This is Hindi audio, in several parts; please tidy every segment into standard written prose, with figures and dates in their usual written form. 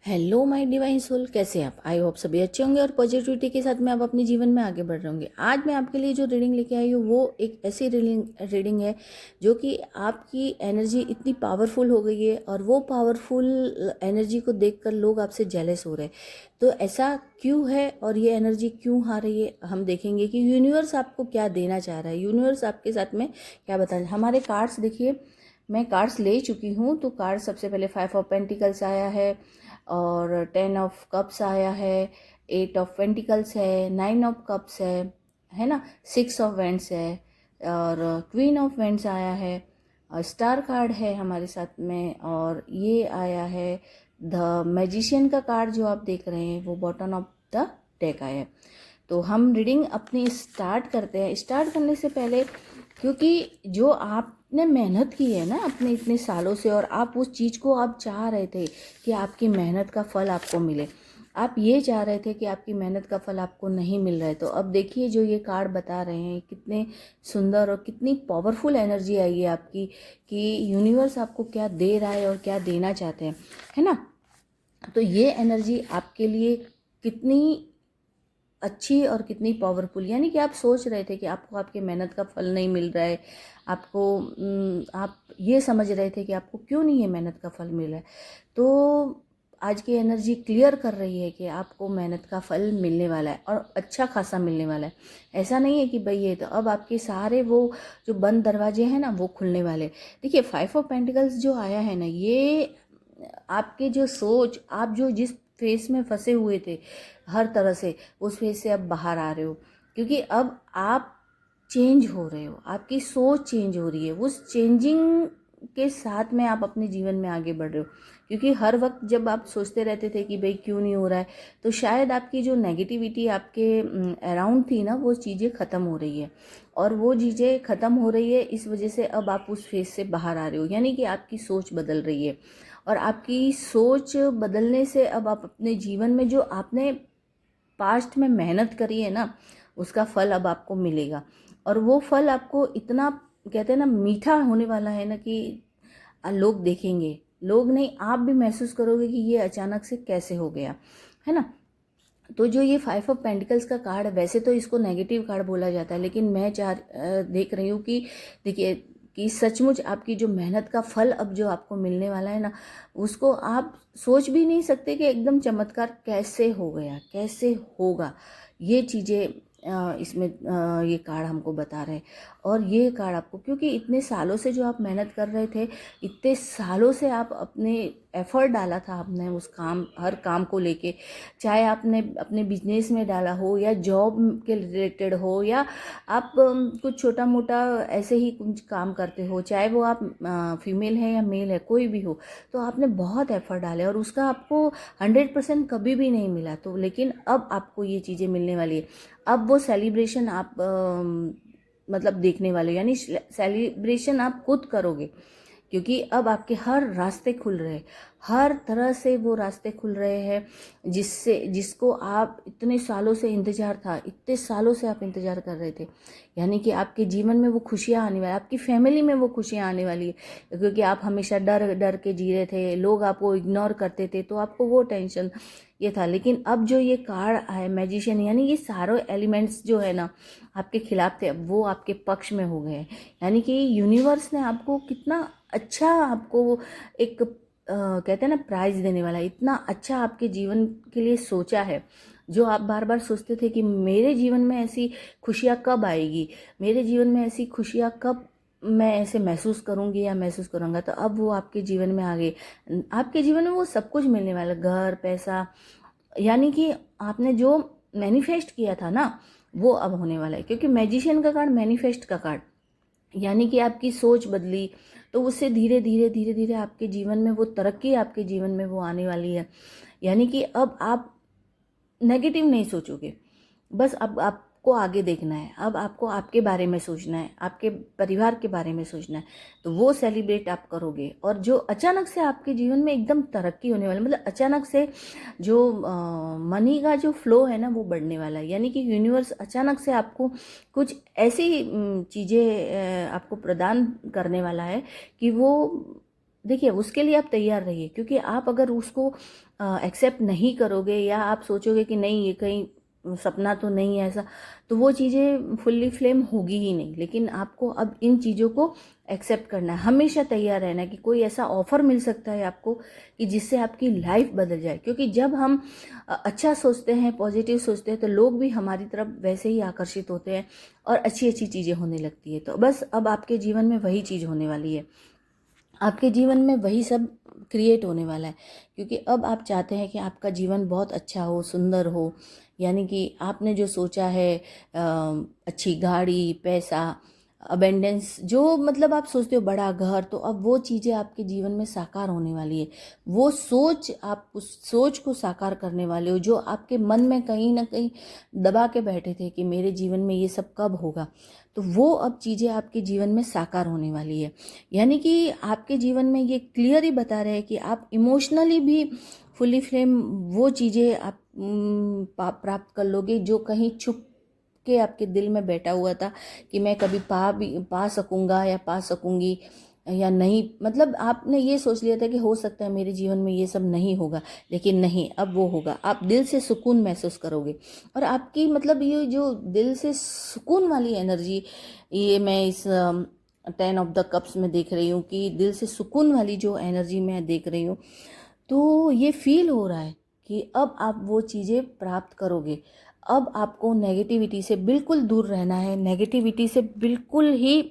हेलो माय डिवाइन सोल, कैसे हैं आप? आई होप सभी अच्छे होंगे और पॉजिटिविटी के साथ में आप अपने जीवन में आगे बढ़ रहे होंगे। आज मैं आपके लिए जो रीडिंग लेके आई हूँ वो एक ऐसी रीडिंग है जो कि आपकी एनर्जी इतनी पावरफुल हो गई है और वो पावरफुल एनर्जी को देखकर लोग आपसे जेलस हो रहे हैं। तो ऐसा क्यों है और ये एनर्जी क्यों आ रही है, हम देखेंगे कि यूनिवर्स आपको क्या देना चाह रहा है, यूनिवर्स आपके साथ में क्या बता रहा है। हमारे कार्ड्स देखिए, मैं कार्ड्स ले चुकी हूँ। तो कार्ड सबसे पहले 5 ऑफ पेंटिकल्स आया है और 10 ऑफ कप्स आया है, 8 ऑफ पेंटिकल्स है, 9 ऑफ कप्स है ना, 6 ऑफ वेंट्स है और क्वीन ऑफ वेंट्स आया है। स्टार कार्ड है हमारे साथ में और ये आया है द मैजिशियन का कार्ड जो आप देख रहे हैं वो बॉटम ऑफ द डेक आया है। तो हम रीडिंग अपनी स्टार्ट करते हैं। स्टार्ट करने से पहले, क्योंकि जो आपने मेहनत की है ना अपने इतने सालों से और आप उस चीज़ को आप चाह रहे थे कि आपकी मेहनत का फल आपको मिले, आप ये चाह रहे थे कि आपकी मेहनत का फल आपको नहीं मिल रहा है। तो अब देखिए जो ये कार्ड बता रहे हैं कितने सुंदर और कितनी पावरफुल एनर्जी आई है आपकी कि यूनिवर्स आपको क्या दे रहा है और क्या देना चाहते हैं, है ना। तो ये एनर्जी आपके लिए कितनी अच्छी और कितनी पावरफुल, यानी कि आप सोच रहे थे कि आपको आपकी मेहनत का फल नहीं मिल रहा है, आपको आप ये समझ रहे थे कि आपको क्यों नहीं ये मेहनत का फल मिल रहा है। तो आज की एनर्जी क्लियर कर रही है कि आपको मेहनत का फल मिलने वाला है और अच्छा खासा मिलने वाला है। ऐसा नहीं है कि भाई ये तो अब आपके सारे वो जो बंद दरवाजे हैं ना वो खुलने वाले। देखिए 5 ऑफ पेंटिकल्स जो आया है ना, ये आपके जो सोच, आप जो जिस फेस में फंसे हुए थे हर तरह से, उस फेस से अब बाहर आ रहे हो, क्योंकि अब आप चेंज हो रहे हो, आपकी सोच चेंज हो रही है। उस चेंजिंग के साथ में आप अपने जीवन में आगे बढ़ रहे हो, क्योंकि हर वक्त जब आप सोचते रहते थे कि भाई क्यों नहीं हो रहा है, तो शायद आपकी जो नेगेटिविटी आपके अराउंड थी ना वो चीज़ें ख़त्म हो रही है। और वो चीज़ें ख़त्म हो रही है इस वजह से अब आप उस फेस से बाहर आ रहे हो, यानी कि आपकी सोच बदल रही है। और आपकी सोच बदलने से अब आप अपने जीवन में जो आपने पास्ट में मेहनत करी है ना उसका फल अब आपको मिलेगा। और वो फल आपको इतना, कहते हैं ना, मीठा होने वाला है ना कि लोग देखेंगे, लोग नहीं आप भी महसूस करोगे कि ये अचानक से कैसे हो गया, है ना। तो जो ये 5 ऑफ पेंटिकल्स का कार्ड है, वैसे तो इसको नेगेटिव कार्ड बोला जाता है, लेकिन मैं देख रही हूँ कि देखिए कि सचमुच आपकी जो मेहनत का फल अब जो आपको मिलने वाला है ना, उसको आप सोच भी नहीं सकते कि एकदम चमत्कार कैसे हो गया, कैसे होगा। ये चीज़ें इसमें ये कार्ड हमको बता रहे हैं। और ये कार्ड आपको, क्योंकि इतने सालों से जो आप मेहनत कर रहे थे, इतने सालों से आप अपने एफर्ट डाला था आपने उस काम, हर काम को लेके, चाहे आपने अपने बिजनेस में डाला हो या जॉब के रिलेटेड हो या आप कुछ छोटा मोटा ऐसे ही कुछ काम करते हो, चाहे वो आप फीमेल है या मेल है, कोई भी हो, तो आपने बहुत एफर्ट डाले और उसका आपको 100% कभी भी नहीं मिला। तो लेकिन अब आपको ये चीज़ें मिलने वाली है। अब वो सेलिब्रेशन आप मतलब देखने वाले हो, यानी सेलिब्रेशन आप खुद करोगे, क्योंकि अब आपके हर रास्ते खुल रहे हैं, हर तरह से वो रास्ते खुल रहे हैं जिसको आप इतने सालों से इंतज़ार था, इतने सालों से आप इंतज़ार कर रहे थे। यानी कि आपके जीवन में वो खुशियाँ आने वाली, आपकी फैमिली में वो खुशियाँ आने वाली है, क्योंकि आप हमेशा डर डर के जी रहे थे, लोग आपको इग्नोर करते थे, तो आपको वो टेंशन ये था। लेकिन अब जो ये कार्ड है मैजिशियन, यानी ये सारे एलिमेंट्स जो है ना आपके खिलाफ थे, अब वो आपके पक्ष में हो गए हैं। यानी कि यूनिवर्स ने आपको कितना अच्छा, आपको एक कहते हैं ना प्राइज देने वाला है, इतना अच्छा आपके जीवन के लिए सोचा है। जो आप बार बार सोचते थे कि मेरे जीवन में ऐसी खुशियाँ कब आएगी, मेरे जीवन में ऐसी खुशियाँ कब मैं ऐसे महसूस करूँगी या महसूस करूँगा, तो अब वो आपके जीवन में आ गए। आपके जीवन में वो सब कुछ मिलने वाला, घर, पैसा, यानी कि आपने जो मैनिफेस्ट किया था ना वो अब होने वाला है। क्योंकि मैजिशियन का कार्ड मैनिफेस्ट का कार्ड, यानी कि आपकी सोच बदली तो उससे धीरे धीरे धीरे धीरे आपके जीवन में वो तरक्की, आपके जीवन में वो आने वाली है। यानी कि अब आप नेगेटिव नहीं सोचोगे, बस अब आपको आगे देखना है, अब आपको आपके बारे में सोचना है, आपके परिवार के बारे में सोचना है, तो वो सेलिब्रेट आप करोगे। और जो अचानक से आपके जीवन में एकदम तरक्की होने वाली, मतलब अचानक से जो मनी का जो फ्लो है ना वो बढ़ने वाला है। यानी कि यूनिवर्स अचानक से आपको कुछ ऐसी चीज़ें आपको प्रदान करने वाला है कि वो देखिए उसके लिए आप तैयार रहिए, क्योंकि आप अगर उसको एक्सेप्ट नहीं करोगे या आप सोचोगे कि नहीं ये कहीं सपना तो नहीं है ऐसा, तो वो चीज़ें फुल्ली फ्लेम होगी ही नहीं। लेकिन आपको अब इन चीज़ों को एक्सेप्ट करना है, हमेशा तैयार रहना है कि कोई ऐसा ऑफ़र मिल सकता है आपको कि जिससे आपकी लाइफ बदल जाए। क्योंकि जब हम अच्छा सोचते हैं, पॉजिटिव सोचते हैं, तो लोग भी हमारी तरफ वैसे ही आकर्षित होते हैं और अच्छी अच्छी चीज़ें होने लगती है। तो बस अब आपके जीवन में वही चीज़ होने वाली है, आपके जीवन में वही सब क्रिएट होने वाला है। क्योंकि अब आप चाहते हैं कि आपका जीवन बहुत अच्छा हो, सुंदर हो, यानी कि आपने जो सोचा है अच्छी गाड़ी, पैसा, अबेंडेंस, जो मतलब आप सोचते हो बड़ा घर, तो अब वो चीज़ें आपके जीवन में साकार होने वाली है। वो सोच, आप उस सोच को साकार करने वाले हो जो आपके मन में कहीं ना कहीं दबा के बैठे थे कि मेरे जीवन में ये सब कब होगा, तो वो अब चीज़ें आपके जीवन में साकार होने वाली है। यानी कि आपके जीवन में ये क्लियर ही बता रहे हैं कि आप इमोशनली भी फुली फ्लेम वो चीज़ें आप प्राप्त कर लोगे जो कहीं छुप के आपके दिल में बैठा हुआ था कि मैं कभी पा सकूंगा या पा सकूंगी या नहीं। मतलब आपने ये सोच लिया था कि हो सकता है मेरे जीवन में ये सब नहीं होगा, लेकिन नहीं, अब वो होगा। आप दिल से सुकून महसूस करोगे और आपकी मतलब ये जो दिल से सुकून वाली एनर्जी, ये मैं इस 10 ऑफ द कप्स में देख रही हूँ कि दिल से सुकून वाली जो एनर्जी मैं देख रही हूँ, तो ये फील हो रहा है कि अब आप वो चीज़ें प्राप्त करोगे। अब आपको नेगेटिविटी से बिल्कुल दूर रहना है, नेगेटिविटी से बिल्कुल ही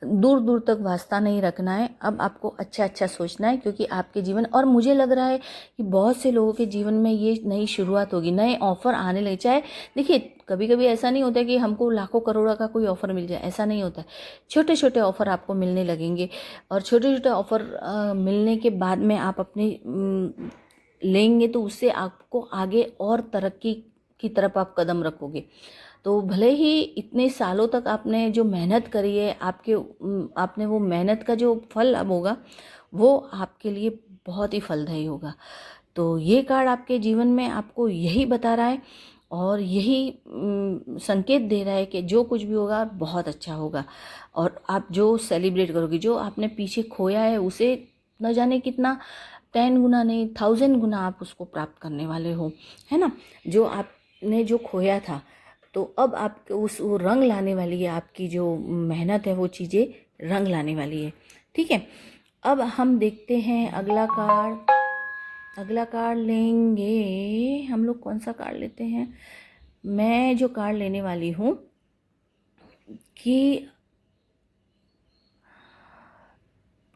दूर दूर तक वास्ता नहीं रखना है। अब आपको अच्छा अच्छा सोचना है, क्योंकि आपके जीवन, और मुझे लग रहा है कि बहुत से लोगों के जीवन में ये नई शुरुआत होगी, नए ऑफ़र आने लगे। चाहे देखिए कभी कभी ऐसा नहीं होता कि हमको लाखों करोड़ों का कोई ऑफ़र मिल जाए, ऐसा नहीं होता है। छोटे छोटे ऑफ़र आपको मिलने लगेंगे और छोटे छोटे ऑफ़र मिलने के बाद में आप अपने लेंगे तो उससे आपको आगे और तरक्की की तरफ आप कदम रखोगे। तो भले ही इतने सालों तक आपने जो मेहनत करी है, आपने वो मेहनत का जो फल अब होगा वो आपके लिए बहुत ही फलदायी होगा। तो ये कार्ड आपके जीवन में आपको यही बता रहा है और यही संकेत दे रहा है कि जो कुछ भी होगा बहुत अच्छा होगा। और आप जो सेलिब्रेट करोगे, जो आपने पीछे खोया है, उसे न जाने कितना 10 गुना नहीं 1000 गुना आप उसको प्राप्त करने वाले हो, है ना। जो आपने जो खोया था, तो अब आप उस वो रंग लाने वाली है, आपकी जो मेहनत है वो चीज़ें रंग लाने वाली है। ठीक है, अब हम देखते हैं अगला कार्ड। अगला कार्ड लेंगे हम लोग, कौन सा कार्ड लेते हैं। मैं जो कार्ड लेने वाली हूँ कि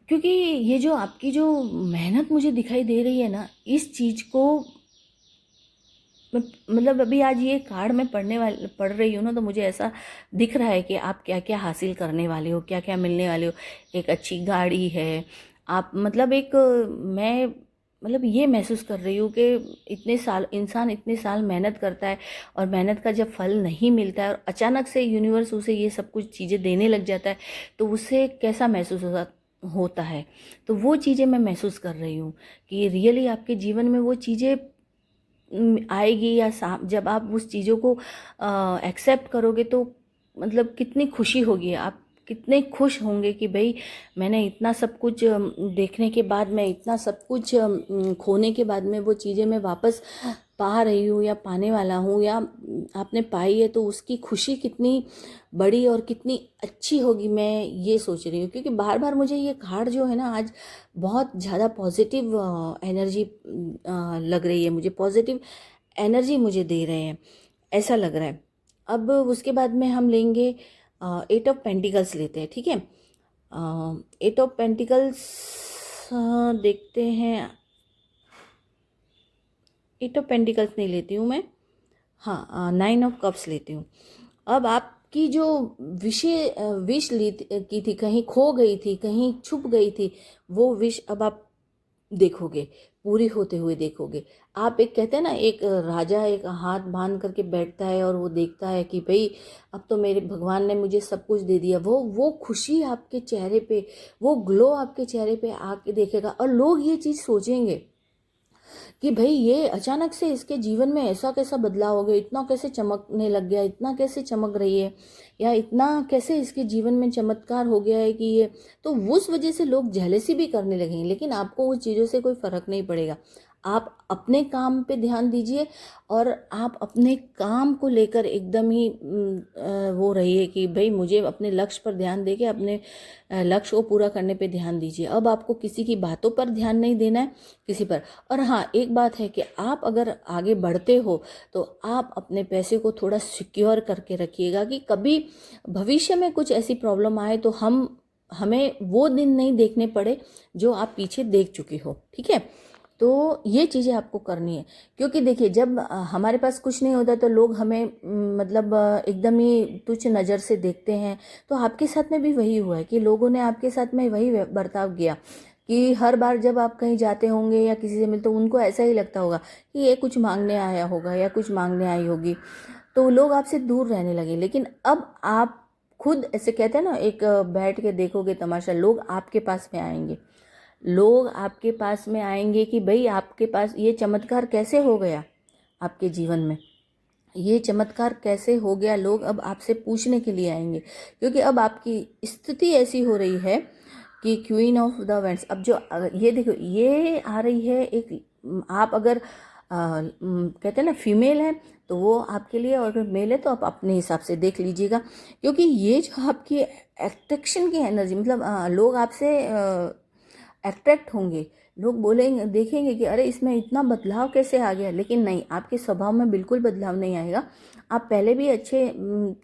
क्योंकि ये जो आपकी जो मेहनत मुझे दिखाई दे रही है ना, इस चीज़ को मतलब अभी आज ये कार्ड मैं पढ़ रही हूँ ना, तो मुझे ऐसा दिख रहा है कि आप क्या क्या हासिल करने वाले हो, क्या क्या मिलने वाले हो। एक अच्छी गाड़ी है, आप मतलब एक मैं मतलब ये महसूस कर रही हूँ कि इतने साल इंसान इतने साल मेहनत करता है और मेहनत का जब फल नहीं मिलता है और अचानक से यूनिवर्स उसे ये सब कुछ चीज़ें देने लग जाता है, तो उससे कैसा महसूस होता है। तो वो चीज़ें मैं महसूस कर रही हूँ कि रियली आपके जीवन में वो चीज़ें आएगी, या जब आप उस चीज़ों को एक्सेप्ट करोगे तो मतलब कितनी खुशी होगी, आप कितने खुश होंगे कि भाई मैंने इतना सब कुछ देखने के बाद, मैं इतना सब कुछ खोने के बाद में वो चीज़ें मैं वापस पा रही हूँ या पाने वाला हूँ, या आपने पाई है, तो उसकी खुशी कितनी बड़ी और कितनी अच्छी होगी, मैं ये सोच रही हूँ। क्योंकि बार बार मुझे ये कार्ड जो है ना आज बहुत ज़्यादा पॉजिटिव एनर्जी लग रही है, मुझे पॉजिटिव एनर्जी मुझे दे रहे हैं, ऐसा लग रहा है। अब उसके बाद में हम लेंगे 8 ऑफ पेंटिकल्स लेते हैं। ठीक है, 8 ऑफ पेंटिकल्स देखते हैं। 8 ऑफ पेंटिकल्स नहीं लेती हूँ मैं, हाँ 9 ऑफ कप्स लेती हूँ। अब आपकी जो विश की थी, कहीं खो गई थी, कहीं छुप गई थी, वो विश अब आप देखोगे, पूरी होते हुए देखोगे। आप एक कहते हैं ना, एक राजा एक हाथ बांध करके बैठता है और वो देखता है कि भाई अब तो मेरे भगवान ने मुझे सब कुछ दे दिया। वो खुशी आपके चेहरे पे, वो ग्लो आपके चेहरे पे आके देखेगा और लोग ये चीज़ सोचेंगे कि भाई ये अचानक से इसके जीवन में ऐसा कैसा बदलाव हो गया, इतना कैसे चमकने लग गया, इतना कैसे चमक रही है, या इतना कैसे इसके जीवन में चमत्कार हो गया है कि ये, तो उस वजह से लोग जेलसी भी करने लगेंगे। लेकिन आपको उस चीज़ों से कोई फ़र्क नहीं पड़ेगा। आप अपने काम पे ध्यान दीजिए और आप अपने काम को लेकर एकदम ही वो रहिए कि भाई मुझे अपने लक्ष्य पर ध्यान देके अपने लक्ष्य को पूरा करने पे ध्यान दीजिए। अब आपको किसी की बातों पर ध्यान नहीं देना है, किसी पर। और हाँ, एक बात है कि आप अगर आगे बढ़ते हो तो आप अपने पैसे को थोड़ा सिक्योर करके रखिएगा कि कभी भविष्य में कुछ ऐसी प्रॉब्लम आए तो हमें वो दिन नहीं देखने पड़े जो आप पीछे देख चुकी हो। ठीक है, तो ये चीज़ें आपको करनी है। क्योंकि देखिए, जब हमारे पास कुछ नहीं होता तो लोग हमें मतलब एकदम ही तुच्छ नज़र से देखते हैं। तो आपके साथ में भी वही हुआ है कि लोगों ने आपके साथ में वही बर्ताव किया कि हर बार जब आप कहीं जाते होंगे या किसी से मिलते, तो उनको ऐसा ही लगता होगा कि ये कुछ मांगने आया होगा या कुछ मांगने आई होगी, तो लोग आपसे दूर रहने लगे। लेकिन अब आप खुद ऐसे कहते हैं ना, एक बैठ के देखोगे तमाशा, लोग आपके पास में आएंगे, लोग आपके पास में आएंगे कि भाई आपके पास ये चमत्कार कैसे हो गया, आपके जीवन में ये चमत्कार कैसे हो गया। लोग अब आपसे पूछने के लिए आएंगे, क्योंकि अब आपकी स्थिति ऐसी हो रही है कि क्वीन ऑफ द वेंट्स। अब जो ये देखो, ये आ रही है एक, आप अगर कहते हैं ना फीमेल है तो वो आपके लिए, और मेल है तो आप अपने हिसाब से देख लीजिएगा। क्योंकि ये जो आपकी अट्रैक्शन की एनर्जी, मतलब लोग आपसे अट्रैक्ट होंगे, लोग बोलेंगे, देखेंगे कि अरे इसमें इतना बदलाव कैसे आ गया। लेकिन नहीं, आपके स्वभाव में बिल्कुल बदलाव नहीं आएगा। आप पहले भी अच्छे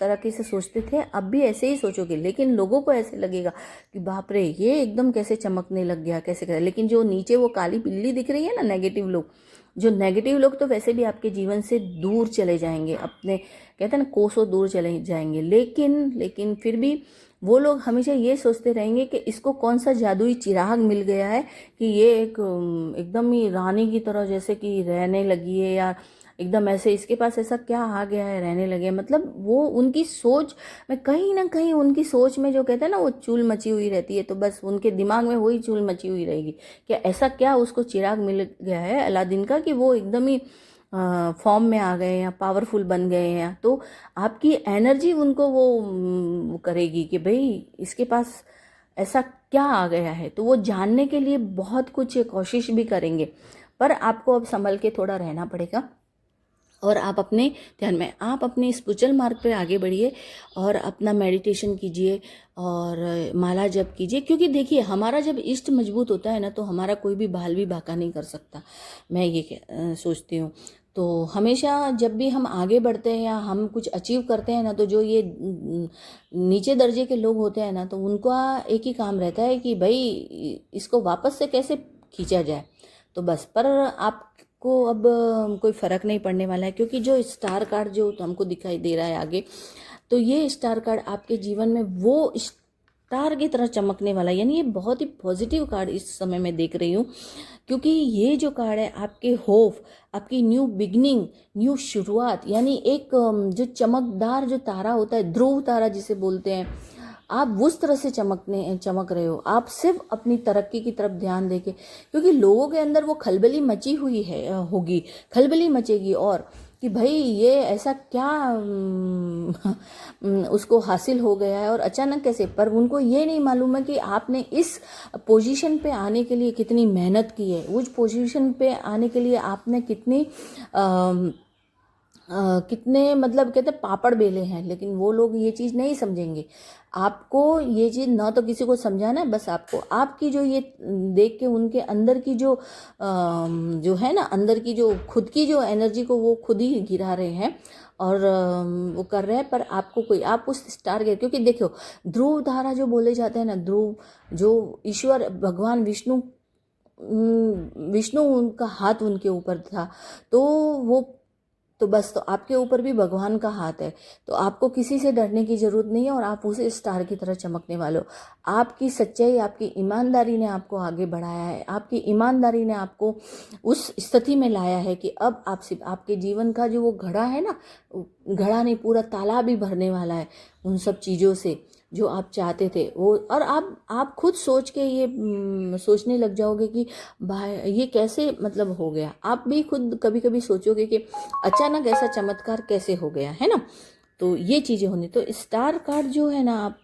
तरीके से सोचते थे, अब भी ऐसे ही सोचोगे, लेकिन लोगों को ऐसे लगेगा कि बाप रे ये एकदम कैसे चमकने लग गया, कैसे कर। लेकिन जो नीचे वो काली बिल्ली दिख रही है ना, नेगेटिव लोग, जो नेगेटिव लोग तो वैसे भी आपके जीवन से दूर चले जाएंगे, अपने कहते हैं ना कोसों दूर चले जाएंगे। लेकिन फिर भी वो लोग हमेशा ये सोचते रहेंगे कि इसको कौन सा जादुई चिराग मिल गया है कि ये एकदम ही रानी की तरह जैसे कि रहने लगी है, या एकदम ऐसे इसके पास ऐसा क्या आ गया है, रहने लगे। मतलब वो उनकी सोच में कहीं ना कहीं, उनकी सोच में जो कहते हैं ना वो चूल मची हुई रहती है, तो बस उनके दिमाग में वही चूल मची हुई रहेगी कि ऐसा क्या उसको चिराग मिल गया है अलादीन का कि वो एकदम ही फॉर्म में आ गए या पावरफुल बन गए हैं। तो आपकी एनर्जी उनको वो करेगी कि भाई इसके पास ऐसा क्या आ गया है, तो वो जानने के लिए बहुत कुछ कोशिश भी करेंगे। पर आपको अब संभल के थोड़ा रहना पड़ेगा, और आप अपने ध्यान में, आप अपने स्पिरिचुअल मार्ग पे आगे बढ़िए और अपना मेडिटेशन कीजिए और माला जप कीजिए। क्योंकि देखिए, हमारा जब इष्ट मजबूत होता है ना, तो हमारा कोई भी भाल भी बाका नहीं कर सकता, मैं ये सोचती हूँ। तो हमेशा जब भी हम आगे बढ़ते हैं या हम कुछ अचीव करते हैं ना, तो जो ये नीचे दर्जे के लोग होते हैं ना, तो उनका एक ही काम रहता है कि भाई इसको वापस से कैसे खींचा जाए। तो बस, पर आपको अब कोई फ़र्क नहीं पड़ने वाला है, क्योंकि जो स्टार कार्ड जो हमको दिखाई दे रहा है आगे, तो ये स्टार कार्ड आपके जीवन में वो स्टार की तरह चमकने वाला है। यानी ये बहुत ही पॉजिटिव कार्ड इस समय मैं देख रही हूँ, क्योंकि ये जो कार्ड है आपके होप, आपकी न्यू बिगनिंग, न्यू शुरुआत, यानी एक जो चमकदार जो तारा होता है, ध्रुव तारा जिसे बोलते हैं, आप उस तरह से चमक रहे हो। आप सिर्फ अपनी तरक्की की तरफ ध्यान देके, क्योंकि लोगों के अंदर वो खलबली मची हुई है, होगी, खलबली मचेगी, और कि भाई ये ऐसा क्या उसको हासिल हो गया है और अचानक कैसे। पर उनको ये नहीं मालूम है कि आपने इस पोजीशन पे आने के लिए कितनी मेहनत की है, उस पोजीशन पे आने के लिए आपने कितने मतलब कहते पापड़ बेले हैं। लेकिन वो लोग ये चीज़ नहीं समझेंगे। आपको ये चीज़ ना तो किसी को समझाना है, बस आपको आपकी जो ये देख के उनके अंदर की जो है ना, अंदर की जो खुद की जो एनर्जी को वो खुद ही गिरा रहे हैं और वो कर रहे हैं। पर आपको कोई, आप उस स्टार के, क्योंकि देखो ध्रुव तारा जो बोले जाते हैं ना, ध्रुव जो ईश्वर भगवान विष्णु उनका हाथ उनके ऊपर था, तो बस, तो आपके ऊपर भी भगवान का हाथ है। तो आपको किसी से डरने की ज़रूरत नहीं है, और आप उसे स्टार की तरह चमकने वाले हो। आपकी सच्चाई, आपकी ईमानदारी ने आपको आगे बढ़ाया है, आपकी ईमानदारी ने आपको उस स्थिति में लाया है कि अब आपके जीवन का जो वो घड़ा है ना, घड़ा नहीं पूरा तालाब ही भरने वाला है उन सब चीज़ों से जो आप चाहते थे वो, और आप खुद सोच के ये सोचने लग जाओगे कि भाई ये कैसे मतलब हो गया। आप भी खुद कभी कभी सोचोगे कि अचानक ऐसा चमत्कार कैसे हो गया, है ना। तो ये चीज़ें होनी। तो स्टार कार्ड जो है ना, आप